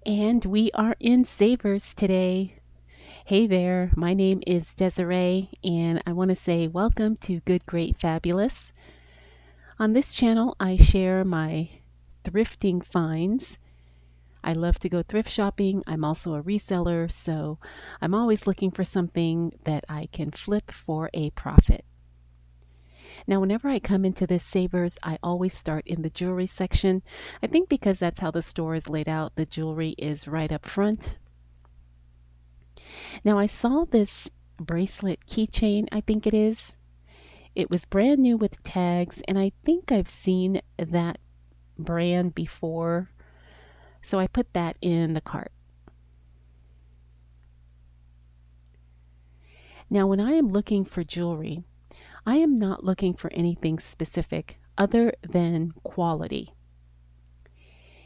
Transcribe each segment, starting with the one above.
And we are in Savers today. Hey there, my name is Desiree, and I want to say welcome to Good, Great, Fabulous. On this channel, I share my thrifting finds. I love to go thrift shopping. I'm also a reseller, so I'm always looking for something that I can flip for a profit. Now, whenever I come into this Savers, I always start in the jewelry section. I think because that's how the store is laid out, the jewelry is right up front. Now I saw this bracelet keychain, I think it is. It was brand new with tags, and I think I've seen that brand before. So I put that in the cart. Now, when I am looking for jewelry, I am not looking for anything specific other than quality.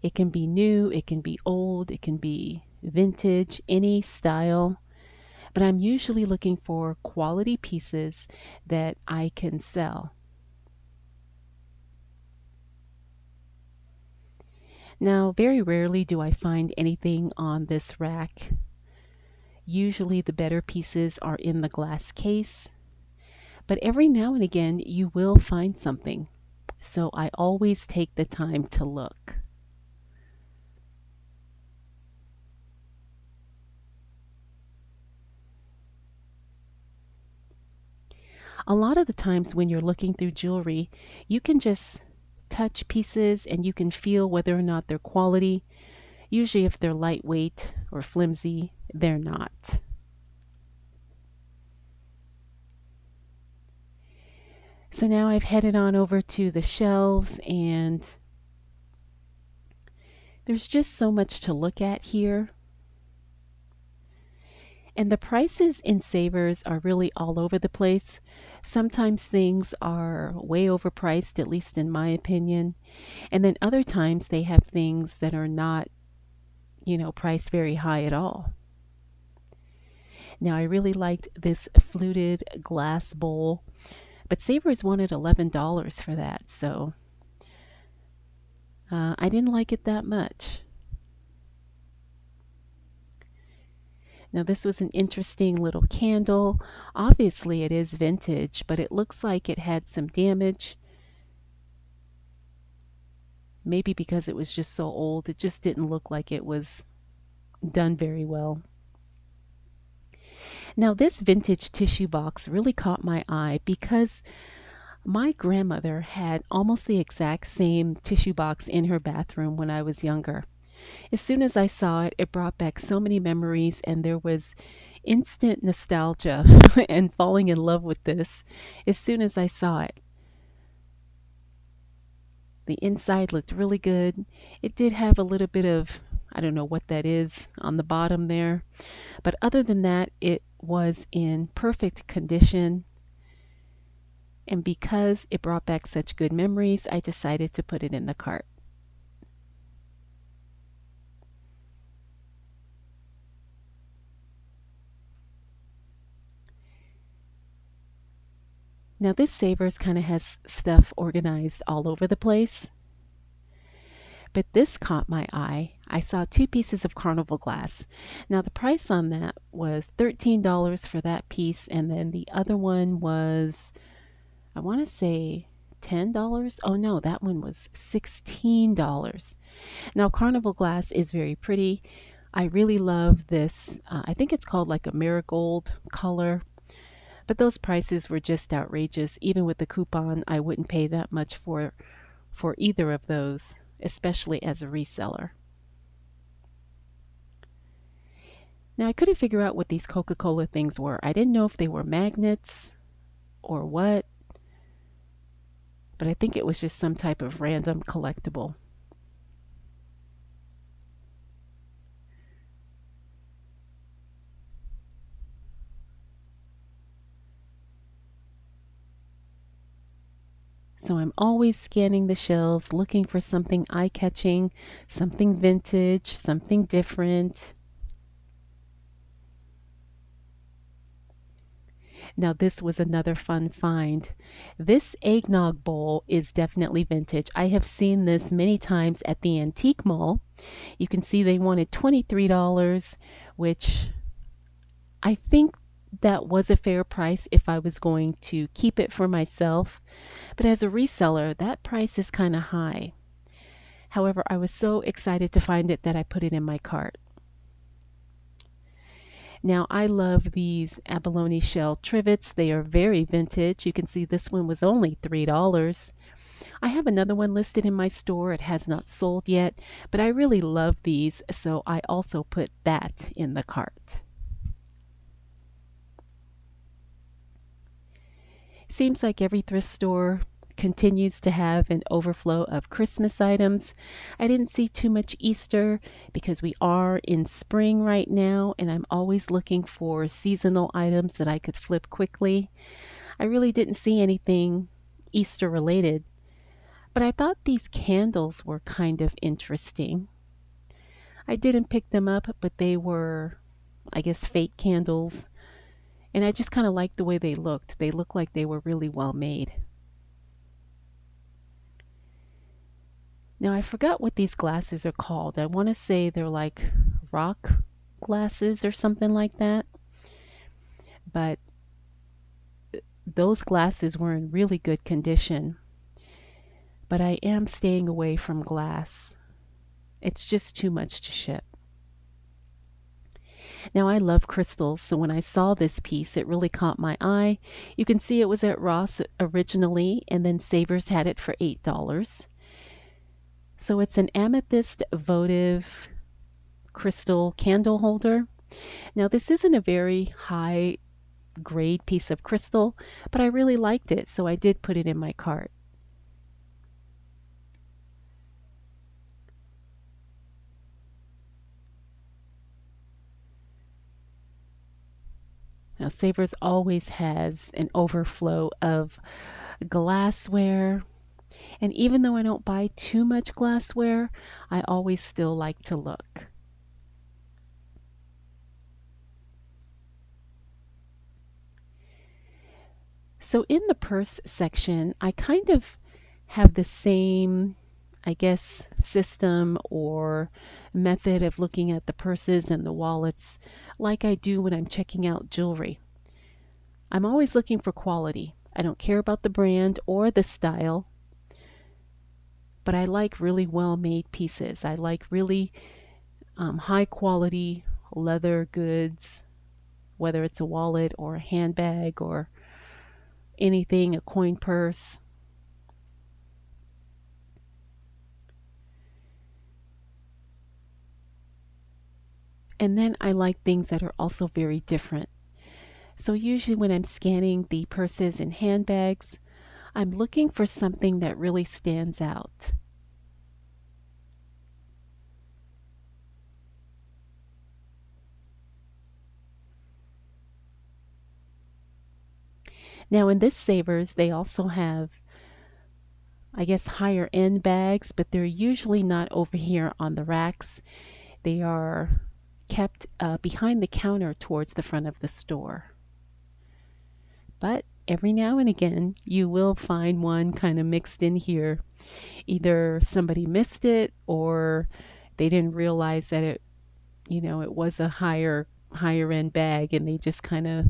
It can be new, it can be old, it can be vintage, any style. But I'm usually looking for quality pieces that I can sell. Now, very rarely do I find anything on this rack. Usually the better pieces are in the glass case, but every now and again you will find something. So I always take the time to look. A lot of the times when you're looking through jewelry, you can just touch pieces and you can feel whether or not they're quality. Usually if they're lightweight or flimsy, they're not. So now I've headed on over to the shelves, and there's just so much to look at here. And the prices in Savers are really all over the place. Sometimes things are way overpriced, at least in my opinion. And then other times they have things that are not, priced very high at all. Now I really liked this fluted glass bowl, but Savers wanted $11 for that, so I didn't like it that much. Now this was an interesting little candle. Obviously it is vintage, but it looks like it had some damage. Maybe because it was just so old, it just didn't look like it was done very well. Now this vintage tissue box really caught my eye because my grandmother had almost the exact same tissue box in her bathroom when I was younger. As soon as I saw it, it brought back so many memories, and there was instant nostalgia and falling in love with this as soon as I saw it. The inside looked really good. It did have a little bit of, I don't know what that is on the bottom there, but other than that, it was in perfect condition. And because it brought back such good memories, I decided to put it in the cart. Now this Savers kind of has stuff organized all over the place, but this caught my eye. I saw two pieces of carnival glass. Now the price on that was $13 for that piece, and then the other one was, I want to say $10. Oh no, that one was $16. Now carnival glass is very pretty. I really love this. I think it's called like a marigold color. But those prices were just outrageous. Even with the coupon, I wouldn't pay that much for either of those, especially as a reseller. Now I couldn't figure out what these Coca-Cola things were. I didn't know if they were magnets or what, but I think it was just some type of random collectible. So I'm always scanning the shelves, looking for something eye-catching, something vintage, something different. Now this was another fun find. This eggnog bowl is definitely vintage. I have seen this many times at the antique mall, You can see they wanted $23, which I think that was a fair price if I was going to keep it for myself. But as a reseller, that price is kind of high. However, I was so excited to find it that I put it in my cart. Now, I love these abalone shell trivets. They are very vintage. You can see this one was only $3. I have another one listed in my store. It has not sold yet, but I really love these, so I also put that in the cart. Seems like every thrift store continues to have an overflow of Christmas items. I didn't see too much Easter because we are in spring right now, and I'm always looking for seasonal items that I could flip quickly. I really didn't see anything Easter related, but I thought these candles were kind of interesting. I didn't pick them up, but they were, I guess, fake candles, and I just kind of liked the way they looked. They looked like they were really well made. Now, I forgot what these glasses are called. I want to say they're like rock glasses or something like that. But those glasses were in really good condition. But I am staying away from glass. It's just too much to ship. Now, I love crystals, so when I saw this piece, it really caught my eye. You can see it was at Ross originally, and then Savers had it for $8. So it's an amethyst votive crystal candle holder. Now, this isn't a very high grade piece of crystal, but I really liked it, so I did put it in my cart. Now, Savers always has an overflow of glassware, and even though I don't buy too much glassware, I always still like to look. So in the purse section, I kind of have the same, I guess, system or method of looking at the purses and the wallets like I do when I'm checking out jewelry. I'm always looking for quality. I don't care about the brand or the style, but I like really well made pieces. I like really high quality leather goods, whether it's a wallet or a handbag or anything, a coin purse. And then I like things that are also very different. So usually when I'm scanning the purses and handbags, I'm looking for something that really stands out. Now in this Savers, they also have, I guess, higher end bags, but they're usually not over here on the racks. They are kept behind the counter towards the front of the store. But every now and again, you will find one kind of mixed in here. Either somebody missed it or they didn't realize that it was a higher end bag and they just kind of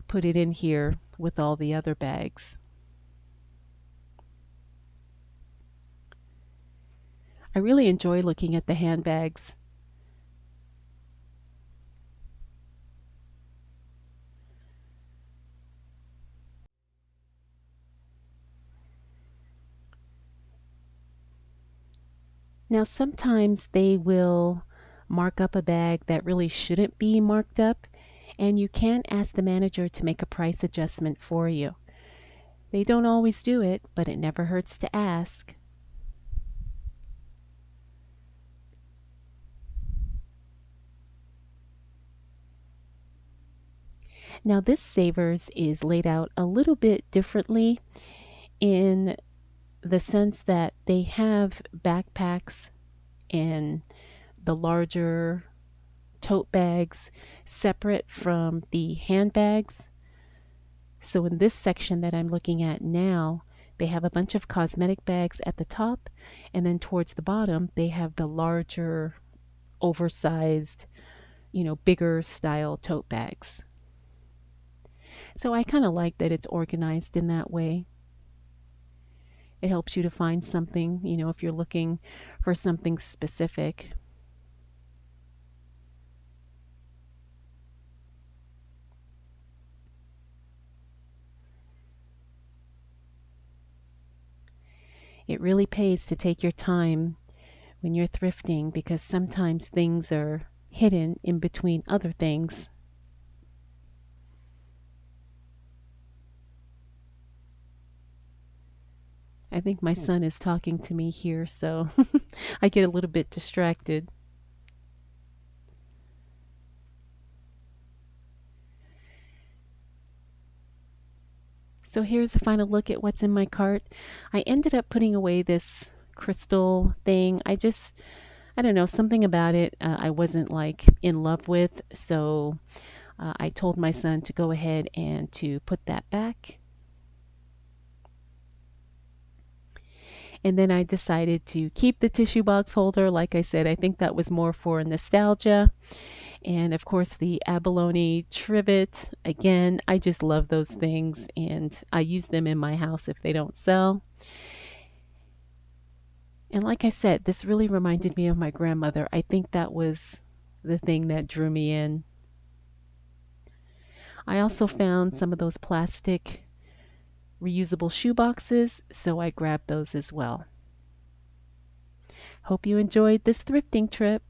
put it in here with all the other bags. I really enjoy looking at the handbags. Now, sometimes they will mark up a bag that really shouldn't be marked up, and you can ask the manager to make a price adjustment for you. They don't always do it, but it never hurts to ask. Now, this Savers is laid out a little bit differently in the sense that they have backpacks and the larger tote bags separate from the handbags. So in this section that I'm looking at now, They have a bunch of cosmetic bags at the top, and then towards the bottom, they have the larger, oversized, bigger style tote bags. So I kind of like that it's organized in that way. It helps you to find something, if you're looking for something specific. It really pays to take your time when you're thrifting because sometimes things are hidden in between other things. I think my son is talking to me here, so I get a little bit distracted. So here's a final look at what's in my cart. I ended up putting away this crystal thing. I don't know, something about it I wasn't like in love with. So I told my son to go ahead and to put that back. And then I decided to keep the tissue box holder. Like I said, I think that was more for nostalgia. And of course, the abalone trivet. Again, I just love those things and I use them in my house if they don't sell. And like I said, this really reminded me of my grandmother. I think that was the thing that drew me in. I also found some of those plastic reusable shoe boxes, so I grabbed those as well. Hope you enjoyed this thrifting trip.